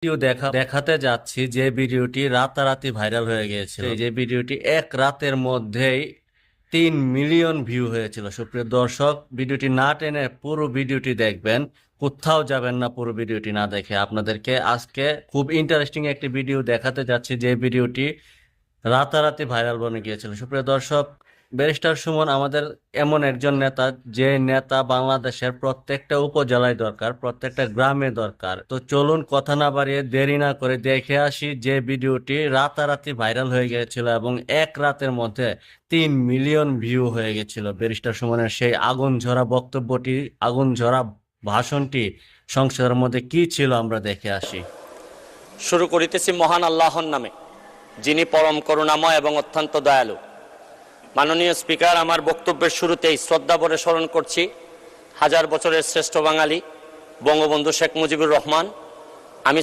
দেখাতে যাচ্ছি যে ভিডিওটি রাতারাতি ভাইরাল হয়ে গিয়েছিল। যে ভিডিওটি এক রাতের মধ্যেই 3 মিলিয়ন ভিউ হয়েছিল। সুপ্রিয় দর্শক, ভিডিওটি না টেনে পুরো ভিডিওটি দেখবেন, কোথাও যাবেন না পুরো ভিডিওটি না দেখে। আপনাদেরকে আজকে খুব ইন্টারেস্টিং একটি ভিডিও দেখাতে যাচ্ছি যে ভিডিওটি রাতারাতি ভাইরাল বনে গিয়েছিল। সুপ্রিয় দর্শক, ব্যারিস্টার সুমন আমাদের এমন একজন নেতা, যে নেতা বাংলাদেশের প্রত্যেকটা উপজেলায় দরকার, প্রত্যেকটা গ্রামে দরকার। তো চলুন কথা না বাড়িয়ে দেরি না করে দেখে আসি যে ভিডিওটি রাতারাতি ভাইরাল হয়ে গিয়েছিল এবং এক রাতের মধ্যে 3 মিলিয়ন ভিউ হয়ে গেছিল। ব্যারিস্টার সুমনের সেই আগুন ঝরা বক্তব্যটি, আগুন ঝরা ভাষণটি সংসদের মধ্যে কি ছিল আমরা দেখে আসি। শুরু করিতেছি মহান আল্লাহর নামে, যিনি পরম করুণাময় এবং অত্যন্ত দয়ালু। মাননীয় স্পিকার, আমার বক্তব্যের শুরুতেই শ্রদ্ধা ভরে স্মরণ করছি হাজার বছরের শ্রেষ্ঠ বাঙালি বঙ্গবন্ধু শেখ মুজিবুর রহমান। আমি